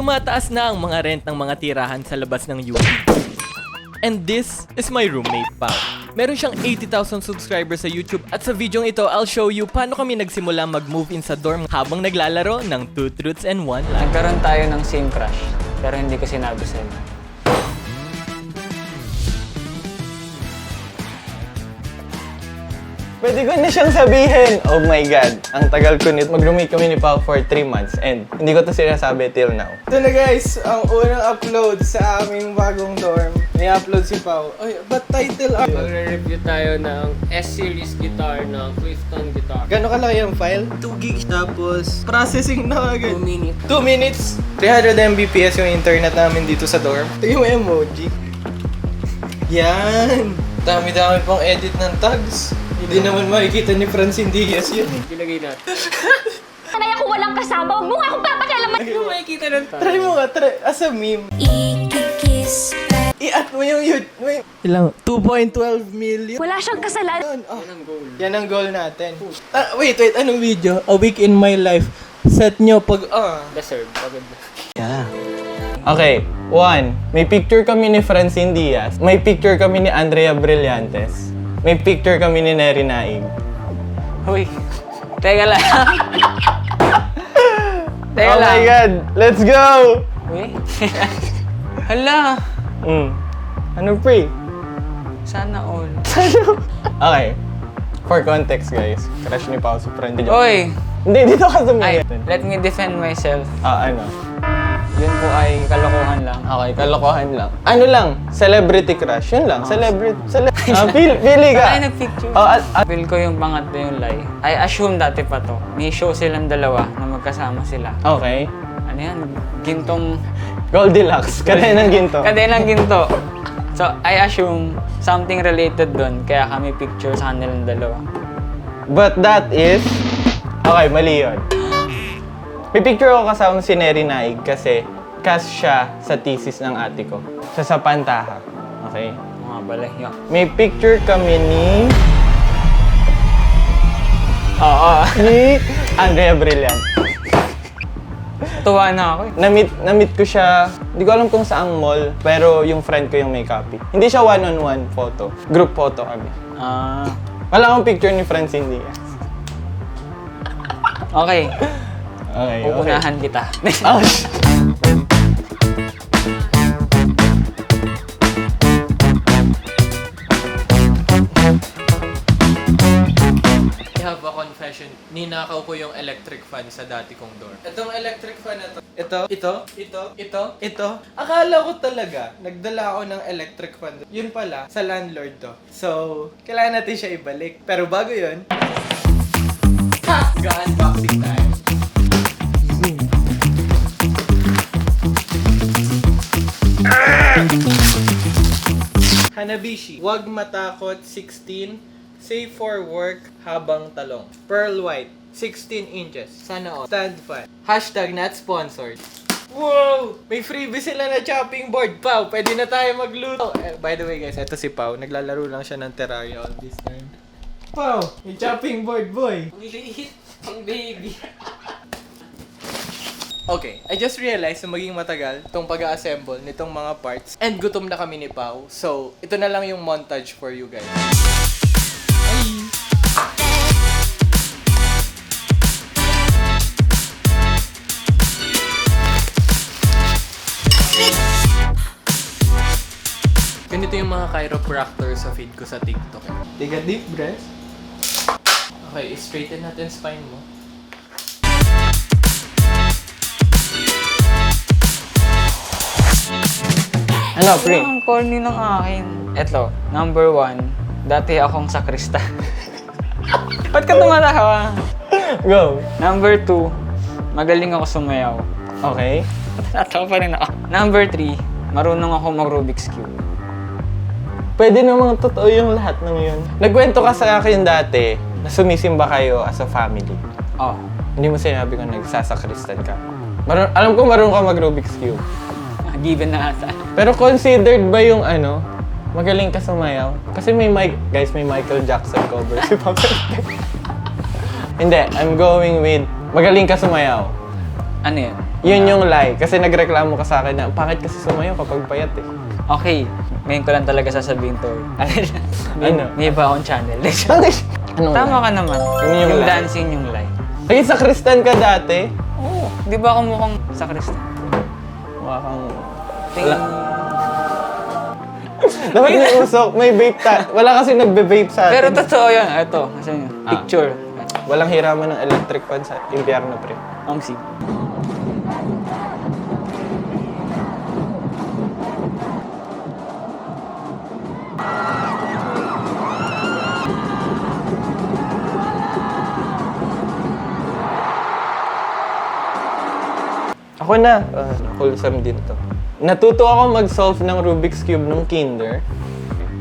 tumataas na ang mga rent ng mga tirahan sa labas ng UP. And this is my roommate, Pao. Meron siyang 80,000 subscribers sa YouTube at sa videong ito, I'll show you paano kami nagsimula mag-move in sa dorm habang naglalaro ng Two Truths and One Lie. Nagkaroon tayo ng same crush, pero hindi ko sinabi sa'yo. Pwede ko na siyang sabihin. Oh my God. Ang tagal ko nito. Mag-roommate kami ni Pao for 3 months and hindi ko to sinasabi till now. Ito na guys, ang unang upload sa aming bagong dorm. May upload si Pao. Ay, ba't title up? Magre-review tayo ng S-series guitar ng Clifton Guitar. Gano'ng kalaki yung file? 2 gigs. Tapos, processing na agad. 2 minutes. 2 minutes. 300 Mbps yung internet namin dito sa dorm. Ito yung emoji. Yan. Dami-dami pang edit ng tags. Hindi naman makikita ni Francine Diaz yun. Ilagay natin. Sanay ako walang kasama. Huwag mo nga akong papakialaman. Hindi mo makikita ng Try mo nga, try. As a meme. Ikikiss. I-at mo yung YouTube. Ilang? 2.12 million. Wala siyang kasalanan. Oh, yan ang goal natin. Wait. Anong video? A week in my life. Set nyo pag... deserve. Pagod. Okay, 1. May picture kami ni Francine Diaz. May picture kami ni Andrea Brillantes. May picture kami ni Neri Naig. Uy, teka lang. Teka Oh lang. my God! Let's go! Uy. Hala, Ano pre? sana all. Okay. For context guys, crush ni Pao si Francine. Uy, Hindi, dito ka ay, sumayin. let me defend myself. Ano? Yun po ay kalokohan lang. Okay, kalokohan lang. Ano lang? Celebrity crush. Yun lang. Pili ka. Ay, nagpicture. Oh, Feel ko yung pangatlo yung lie. I assume dati pa to. May show silang dalawa na magkasama sila. okay. Ano yan? Gintong... Goldilocks. Kadenang ginto. Kadelang ginto. So, I assume something related doon. Kaya kami picture sa kanilang dalawa. But that is... Okay, mali yun. May picture ako kasama si Neri Naig kasi cast siya sa thesis ng ate ko. Sa Pantaha. Okay? Mga balay yun. May picture kami ni... ni Andrea Brilliant. Tuwa na ako eh. Na-meet ko siya, hindi ko alam kung saang mall, pero yung friend ko yung may copy. Hindi siya one-on-one photo. Group photo kami. Wala akong picture ni Francine Diaz. Okay. Okay, Uunahan kita. Oh, I have a confession. Ninakaw ko yung electric fan sa dati kong dorm. Itong electric fan na to. Ito. Akala ko talaga, nagdala ako ng electric fan. Yun pala, sa landlord to. So, kailangan natin siya ibalik. Pero bago yun, Ga-unboxing tayo. Hanabishi. Huwag matakot, 16. Safe for work habang talong. Pearl white, 16 inches. Sana all. Stand fan. Hashtag not sponsored. Wow! May freebie sila na chopping board. Pao, pwede na tayo magluto. By the way guys, eto si Pao. Naglalaro lang siya ng Terraria all this time. Pao, may chopping board boy. Ang liit. Ang baby. Okay, I just realized na maging matagal itong pag-assemble nitong mga parts. And gutom na kami ni Pao. So, ito na lang yung montage for you guys. Ganito yung mga chiropractor sa feed ko sa TikTok. Take a deep breath. Okay, straighten natin spine mo. ano, pre? Ang corny ng akin. Eto, number 1, dati akong sakrista. Ba't ka tumatawa? Go. Number 2, magaling ako sumayaw. Okay. Natawa pa rin ako. Number 3, marunong ako mag-Rubik's Cube. Pwede namang totoo yung lahat ng yun. Nagkwento ka sa akin dati na sumisimba kayo as a family. Oh, Hindi mo sinabi kung nagsasakristan ka. Alam ko marunong ka mag-Rubik's Cube. given na ata. Pero considered ba yung magaling ka sumayaw? Kasi may Michael Jackson cover si Papa. Hindi, I'm going with magaling ka sumayaw. Ano yun? Yun yung lie. Kasi nagreklamo ka sa akin na, bakit kasi sumayo kapag payat eh? Okay, ngayon ko lang talaga sasabihin to. Ano? May iba akong channel. Anong Tama lie? ka naman. Yun yung lie. dancing yung lie. Ay, sa Kristan ka dati? Oo. Di ba ako mukhang sa Krista? Mukha kang... Wala. Dapat may usok, may vape wala kasi nagbe-vape sa atin. Pero totoo yan. Ito, kasi picture. Walang hiraman ng electric fan sa impyerno, pre. Omsi. Ako na. Wholesome din to. Natuto ako mag-solve ng Rubik's Cube nung kinder.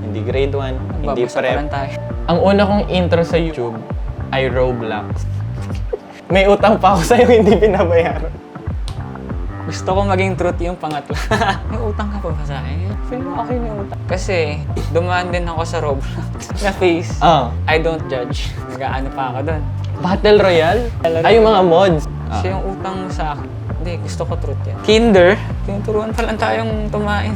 Hindi grade 1, hindi Babasa pa lang prep. tayo. Ang una kong intro sa YouTube ay Roblox. May utang pa ako sa'yo, hindi pinabayaran. Gusto ko maging truth yung pangatlo. May utang ka pa ba sa akin? Feel mo okay may utang. Kasi dumaan din ako sa Roblox na face. I don't judge. Nag-aano pa ako doon. Battle Royale? Ay, yung mga mods. Kasi yung utang mo sa akin, hindi, gusto ko truth yan. Kinder, tinuturuan pa lang tayong tumain.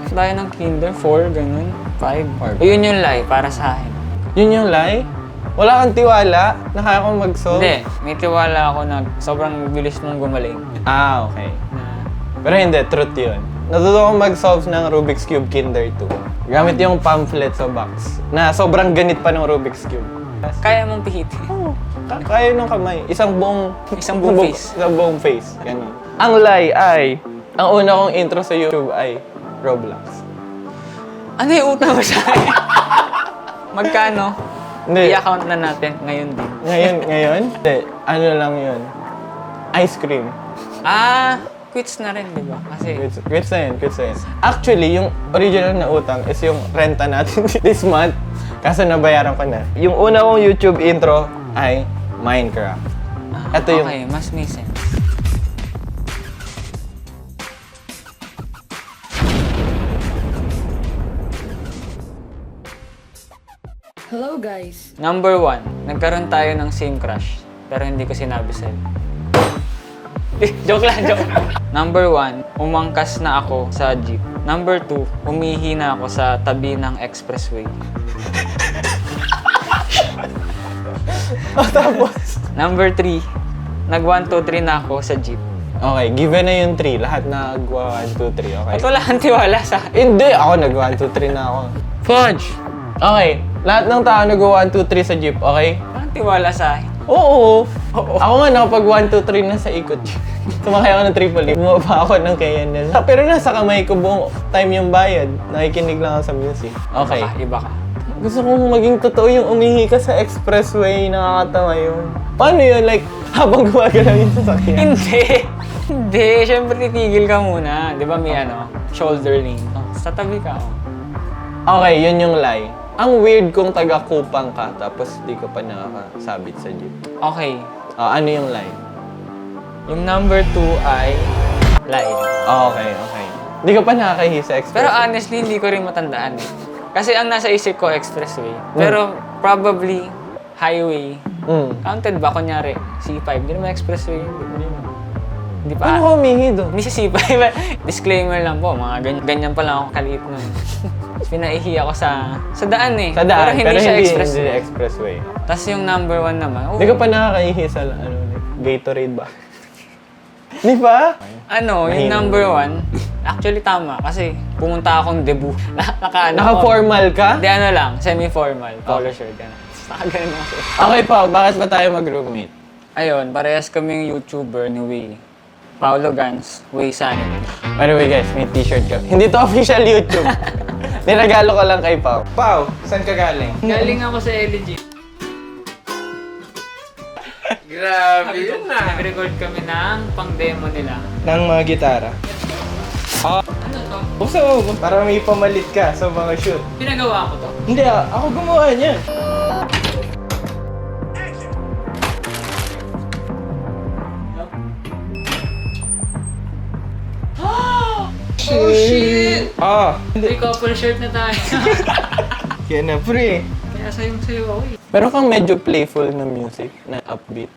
Tayo ng kinder, 4, ganun, 5. Yun yung lie para sa akin. Yun yung lie? Wala kang tiwala na kaya kong mag-solve? Hindi, may tiwala ako na sobrang bilis mong gumaling. Ah, okay. Na, Pero hindi, truth yun. Natuto akong mag-solve ng Rubik's Cube Kinder 2. Gamit yung pamphlet sa box na sobrang ganit pa ng Rubik's Cube. kaya mong pihitin. Oo, kaya nung kamay. Isang buong face. Isang buong face. Ganun. Ang lie ay, ang una kong intro sa YouTube ay Roblox. Ano yung utang mo sa akin? Magkano? Hindi. I-account na natin ngayon din. Ngayon? Hindi. Ano lang yun? Ice cream. Quits na rin, di ba? Kasi, Quits na yun. Actually, yung original na utang is yung renta natin this month. Kaso nabayaran ko na. Yung una kong YouTube intro ay Minecraft. Ito yung... okay, mas may sense. Hello guys! Number 1, nagkaroon tayo ng same crush, pero hindi ko sinabi sa'yo. Joke lang. Number 1, umangkas na ako sa jeep. Number 2, umihi na ako sa tabi ng expressway. Tapos... Number 3, nag 1, 2, 3 na ako sa jeep. Okay, given na yung 3. Lahat nag 1, 2, 3. Okay. At wala kang tiwala sa Hindi! Ako nag 1, 2, 3 na ako. Fudge! Okay. Lahat ng tao nag 1, 2, 3 sa jeep. Okay? Wala kang tiwala sa akin. Oo. Ako nga nakapag 1, 2, 3 na sa ikot. Sumakay ako ng triple. Bumaba ako ng Kayanan. Pero nasa kamay ko buong time yung bayad. Nakikinig lang ako sa music. Okay. Iba ka. Gusto kong maging totoo yung umihi ka sa expressway. Nakakatawa yun. Paano yun? Like, habang gumagalaw yung sasakyan? Hindi. Siyempre titigil ka muna. Di ba may shoulder lean. Sa tabi ka. Okay, yun yung lie. Ang weird kung taga-Kupang ka, tapos di ka pa nakakasabit sa jeep. Okay. Ano yung lie? Yung number 2 ay lie. Okay. Di ka pa nakakahihi sa expressway. Pero honestly, hindi ko rin matandaan eh. Kasi ang nasa isip ko, expressway. Pero probably, highway. Counted ba? Kunyari, C5. Hindi naman expressway. Hindi pa. Paano ka umihi doon? Hindi sa C5. Disclaimer lang po, mga ganyan pa lang ako kaliit nun. Pinaihi ako sa daan eh. Sa daan, pero hindi siya expressway. Hindi expressway. Tapos yung number 1 naman, Di ka pa nakakahihi sa Gatorade ba? Di ba? yung Mahina. number 1, actually tama kasi pumunta akong debut. Naka-formal ka? Hindi, lang, semi-formal, polo shirt. Nakaganon ako. Okay pa, bakit ba tayo mag-roommate? Ayun, parehas kaming YouTuber ni Way. Paolo Gans, Way Sanit. By the way guys, may t-shirt ka. Hindi to official YouTube. Niragalo ko lang kay Pao. Pao, saan ka galing? Galing ako sa LG. Grabe yun na. Nag-record kami ng pang-demo nila. Ng mga gitara. Ano to? Buksan mo, para may pamalit ka sa mga shoot. Pinagawa ko to. Hindi ako gumawa niya. Oh shit! Hindi. May couple shirt na tayo. Kaya na, pre. Kaya sayong-sayo ako eh. Pero kang medyo playful na music, na upbeat.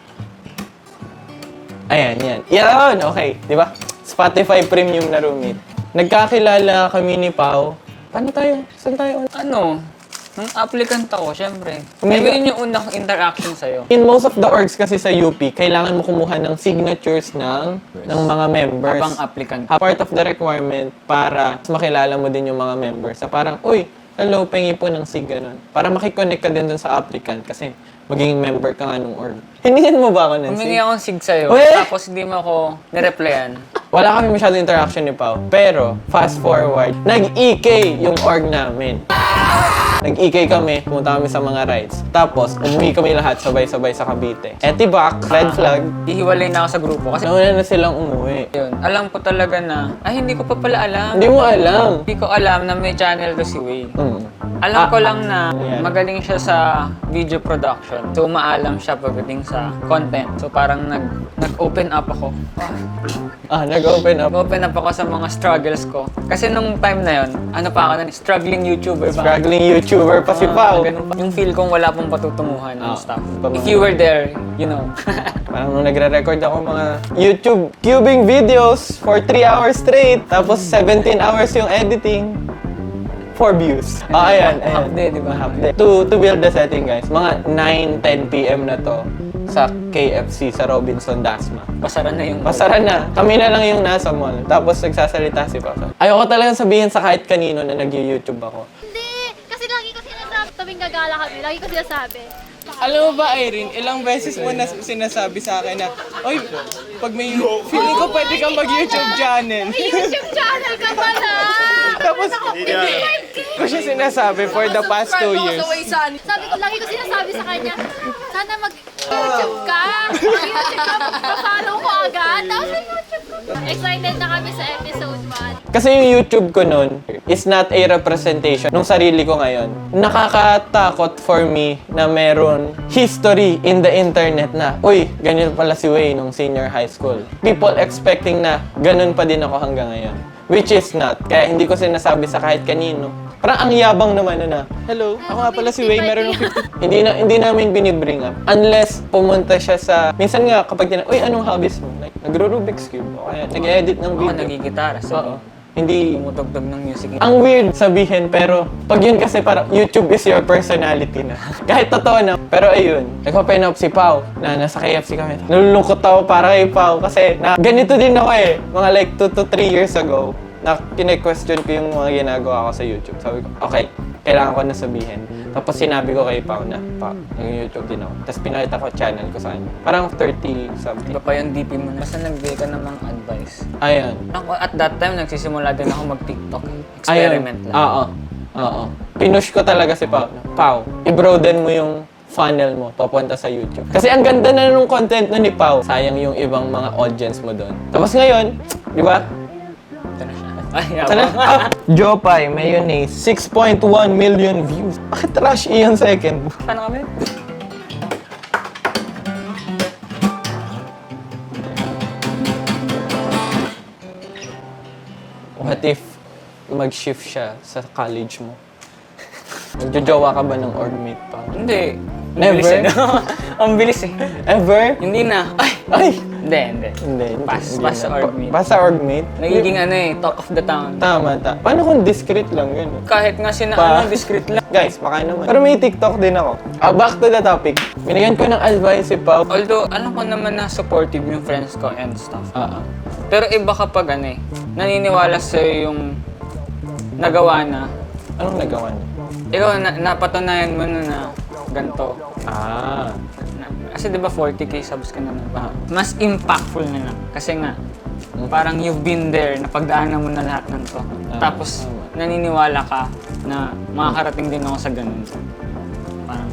Ayan, yan. Yan, okay. Di ba? Spotify Premium na roommate. Nagkakilala kami ni Pao. Paano tayo? Saan tayo? Ano? Nung applicant ako, syempre. Umega- Yun yung unang interaction sa'yo. In most of the orgs kasi sa UP, kailangan mo kumuha ng signatures ng mga members. Habang applicant. Part of the requirement para mas makilala mo din yung mga members. Sa parang, uy, hello, pengi po ng SIG, ganun. Para makikonnect ka din dun sa applicant kasi magiging member ka nga nung org. Hiningan mo ba ako ng Humingi SIG? akong sig sa'yo, Weh! tapos hindi mo ako nireplyan. Wala kami masyadong interaction ni Pao. Pero, fast forward, nag-EK yung org namin. Nag-EK kami, pumunta kami sa mga rides. Tapos, umuwi kami lahat sabay-sabay sa Cavite. Etibak, red flag, Ihiwalay na ako sa grupo kasi nauna na silang umuwi. yun, alam ko talaga na, hindi ko pa pala alam. Hindi mo alam. Hindi ko alam na may channel to si Wayne. Alam ko lang na Ayan. magaling siya sa video production. So, maalam siya pagdating sa content. So, parang nag-open up ako. Nag-open up. Nag-open up ako sa mga struggles ko. Kasi nung time na yon, ano pa ako na, struggling YouTuber ba? Struggling YouTuber pa si Pao. Ganun pa. Yung feel kong wala pong patutunguhan and stuff. Pamang- If you were there, you know. Parang nung nagre-record ako mga YouTube cubing videos for 3 hours straight. Tapos 17 hours yung editing. 4 views. Ayan. Half day, di ba? Half day. To build the setting, guys, mga 9-10 p.m. na to sa KFC sa Robinson Dasma. Pasara na yung... Pasara na. Kami na lang yung nasa mall. Tapos nagsasalita si Papa. Ayoko talagang sabihin sa kahit kanino na nag-YouTube ako. Hindi! Kasi lagi ko sinasabi, tabing gagala kami, lagi ko sinasabi. Alam mo ba, Irene, ilang beses mo na sinasabi sa akin na, oy, pag may feeling ko pwede kang mag-YouTube channel. May YouTube channel ka pala! Tapos, ko siya sinasabi for the past 2 years. Sabi ko, lagi ko sinasabi sa kanya, sana mag-YouTube ka. Mag-YouTube ka, mag-follow ko agad. Tapos mag-YouTube ko. Excited na kami sa episode 1. Kasi yung YouTube ko nun is not a representation nung sarili ko ngayon. Nakakatakot for me na meron history in the internet na, uy, ganyan pala si Wayne nung senior high school. People expecting na ganun pa din ako hanggang ngayon. Which is not. Kaya hindi ko sinasabi sa kahit kanino. Parang ang yabang naman na, hello, ako nga pala si Wayne, meron ng 50. Hindi namin binibring up. Unless pumunta siya sa, minsan nga kapag uy, anong hobbies mo? Like, nagro-Rubik's Cube. O kaya nag-edit ng Ako video. nagigitara. So, Oo. Hindi, tumutugtog ng music. ang weird sabihin, pero pag yun kasi parang YouTube is your personality na. Kahit totoo na. Pero ayun, nag-open up si Pao na nasa KFC kami. Nalulungkot ako para kay Pao kasi na, ganito din ako eh. Mga like 2 to 3 years ago na kine-question ko yung mga ginagawa ko sa YouTube. Sabi ko, okay, kailangan ko na sabihin. Tapos sinabi ko kay Pao na, Pao, nag-YouTube din ako. Tapos pinakita ko channel ko sa kanya. Parang 30 something. Iba pa yung DP mo na. Basta nagbigay ka ng mga advice. Ayan. Ako, at that time, nagsisimula din ako mag-TikTok. Experiment lang. Oo. Pinush ko talaga si Pao. Pao, i-broaden mo yung funnel mo papunta sa YouTube. Kasi ang ganda na nung content na ni Pao. Sayang yung ibang mga audience mo doon. Tapos ngayon, di ba? Ito na siya. Ay, Sana, Jopay, mayonnaise, 6.1 million views. Bakit trash iyon second? Paano kami? What if mag-shift siya sa college mo? Magjojowa ka ba ng orgmate pa? Hindi. Never? Bilis eh, no? Ang bilis eh. Ever? Hindi na. Ay! Ay! Hindi. Hindi. Pass hindi sa na. orgmate. Pass sa orgmate? Nagiging ano eh, talk of the town. Tama. Paano kung discreet lang yun? Kahit nga Pa- discreet lang. Guys, baka naman. Pero may TikTok din ako. Back to the topic. Binigyan ko ng advice si Pao. Although, alam ko naman na supportive yung friends ko and stuff. Pero iba kapag ano eh, naniniwala sa'yo yung nagawa na, Anong nagawa niya? ikaw napatunayan mo na ganito. Kasi di ba 40k subs ka naman ba? Mas impactful na lang. Kasi nga, parang you've been there, napagdaanan mo na lahat ng to. Tapos, naniniwala ka na makakarating din ako sa ganun. Parang,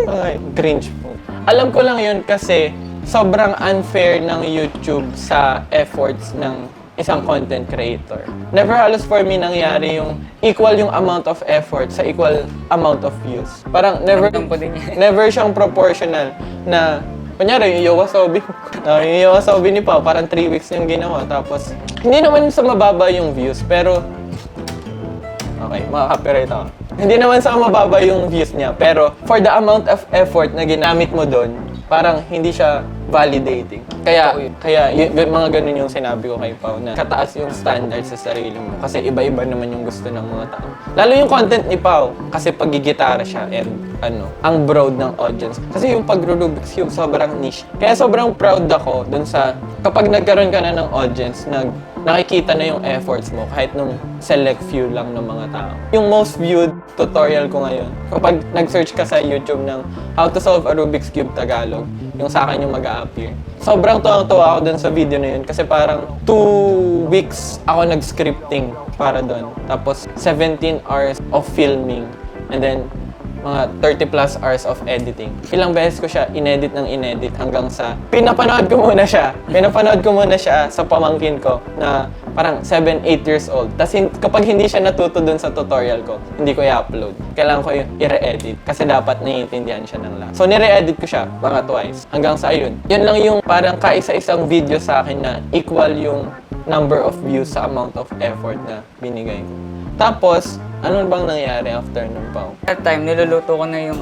Okay, cringe po. Alam ko lang yun kasi sobrang unfair ng YouTube sa efforts ng isang content creator. Never halos for me nangyari yung equal yung amount of effort sa equal amount of views. Parang Ramdam ko din yan. never siyang proportional na kunyari, yung Yowasobi. Yung Yowasobi ni Pao, parang 3 weeks yung ginawa. Tapos, hindi naman sa mababa yung views, pero okay, makaka-copyright ako. Hindi naman sa mababa yung views niya, pero for the amount of effort na ginamit mo doon, parang hindi siya validating. Kaya mga ganun yung sinabi ko kay Pao na kataas yung standard sa sarili mo kasi iba-iba naman yung gusto ng mga tao. Lalo yung content ni Pao kasi pag-gitara siya and ang broad ng audience. Kasi yung pag-Rubik's Cube sobrang niche. Kaya sobrang proud ako dun sa kapag nagkaroon ka na ng audience, nakikita na yung efforts mo kahit nung select few lang ng mga tao. Yung most viewed tutorial ko ngayon, kapag nag-search ka sa YouTube ng how to solve a Rubik's Cube Tagalog, yung sa akin yung mag-a-appear. Sobrang tuwang-tuwa ako dun sa video na yun kasi parang 2 weeks ako nag-scripting para dun. Tapos 17 hours of filming and then mga 30 plus hours of editing. Ilang beses ko siya inedit hanggang sa pinapanood ko muna siya sa pamangkin ko na parang 7-8 years old. Tapos kapag hindi siya natuto dun sa tutorial ko, hindi ko i-upload. Kailangan ko i-re-edit kasi dapat naiintindihan siya ng lahat. So nire-edit ko siya mga twice hanggang sa ayun. Yun lang yung parang kaisa-isang video sa akin na equal yung number of views sa amount of effort na binigay ko. Tapos, ano bang nangyari after nun, Pao? That time, niluluto ko na yung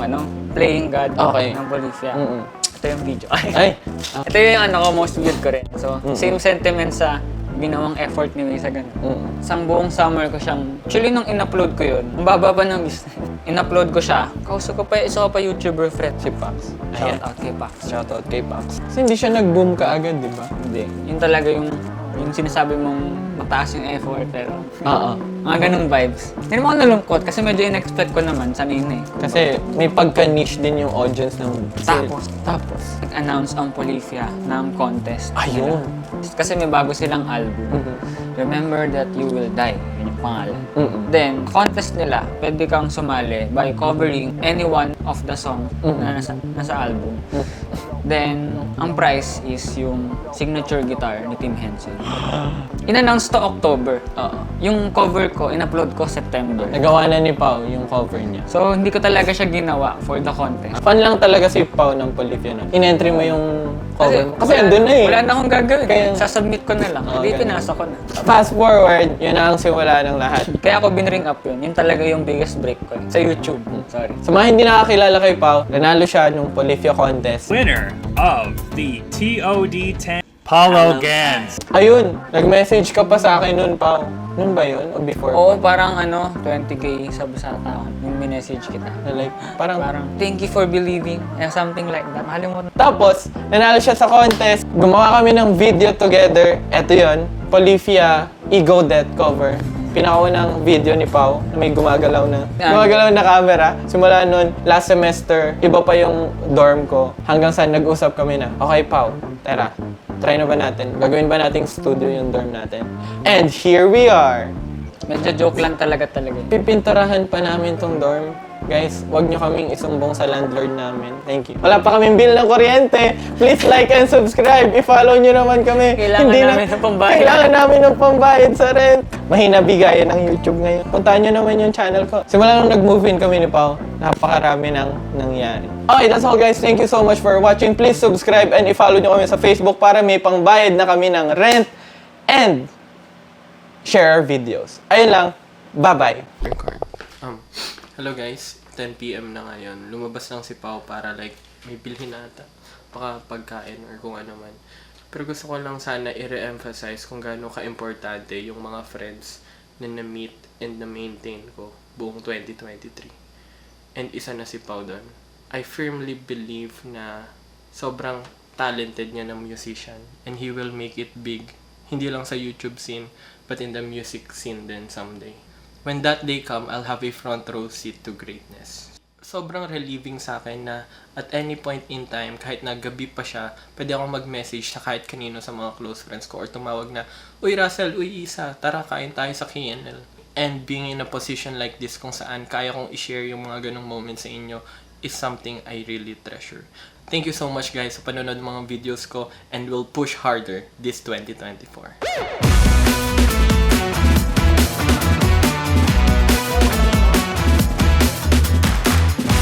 Playing God Okay. ng Bolivia. Mm-mm. Ito yung video. Ay! Ito yung most viewed ko rin. So, same sentiment sa ginawang effort ni May sa ganun. Isang buong summer ko siyang... Actually, nung in-upload ko yun, ang baba pa ng views. In-upload ko siya. Kausap ko pa, isa ko pa YouTuber friend. Si Pax. Shout out kay Pax. Shoutout kay Pax. Kasi hindi siya nag-boom kaagad, di ba? Hindi. Yun talaga yung sinasabi mong mataas yung effort, pero Oo. mga ganung vibes. Hindi naman ako nalungkot kasi medyo in-expect ko naman sanina eh. Kasi may pagka-niche din yung audience ng Tapos, nag-announce ang Polifia ng contest. Ayun. nila. Kasi may bago silang album. Remember That You Will Die. Yun yung pangalan. Then, contest nila, pwede kang sumali by covering any one of the song na nasa album. Then, ang prize is yung signature guitar ni Tim Henson. In-announce to October. Yung cover ko, in-upload ko September. Nagawa na ni Pao yung cover niya. So, hindi ko talaga siya ginawa for the contest. Fan lang talaga si Pao ng Polifia nun. In-entry mo yung cover. Kasi andun na eh. Wala na akong gagawin. Kaya- Sasubmit ko na lang. Hindi, ganun. pinasa ko na. Fast forward, yun na ang simula ng lahat. Kaya ako binring up yun. Yun talaga yung biggest break ko. Sa YouTube. Sorry. Sa mga hindi nakakilala kay Pao, nanalo siya nung Polifia contest. Winner of the TOD10 Paulo Gans. Ayun, nag-message ka pa sa akin nun, Pao. Nun ba yun? O before? Oo, parang 20k sub sa tao. Yung minessage kita. Na like, parang... Thank you for believing. Something like that. Mahalin mo. Tapos, nanalo siya sa contest. Gumawa kami ng video together. Eto yun, Polifia Ego Death cover. Pinakaunang video ni Pao na may gumagalaw na camera. Simula nun, last semester, iba pa yung dorm ko. Hanggang sa nag-usap kami na, okay Pao, tara, try na ba natin? Gagawin ba nating studio yung dorm natin? And here we are! Medyo joke lang talaga. Pipinturahan pa namin tong dorm. Guys, wag nyo kaming isumbong sa landlord namin. Thank you. Wala pa kaming bill ng kuryente. Please like and subscribe. I-follow nyo naman kami. Kailangan namin ng pambayad. Kailangan namin ng pambayad sa rent. Mahina bigayan ng YouTube ngayon. Puntahan nyo naman yung channel ko. Simula nung nag-move in kami ni Pao, napakarami nang nangyari. Okay, that's all guys. Thank you so much for watching. Please subscribe and i-follow nyo kami sa Facebook para may pangbayad na kami ng rent and share our videos. Ayun lang. Bye-bye. Record. Hello guys, 10 PM na ngayon. Lumabas lang si Pao para like may bilhin na ata. Baka pagkain or kung ano man. Pero gusto ko lang sana i-re-emphasize kung gaano ka-importante yung mga friends na na-meet and na-maintain ko buong 2023. And isa na si Pao doon. I firmly believe na sobrang talented niya na musician and he will make it big. Hindi lang sa YouTube scene, but in the music scene din someday. When that day come, I'll have a front row seat to greatness. Sobrang relieving sa akin na at any point in time, kahit na gabi pa siya, pwede akong mag-message sa kahit kanino sa mga close friends ko or tumawag na, "Uy Russell, uy Isa, tara kain tayo sa KNL." And being in a position like this kung saan kaya kong i-share yung mga ganong moments sa inyo is something I really treasure. Thank you so much guys sa panonood ng mga videos ko and we'll push harder this 2024.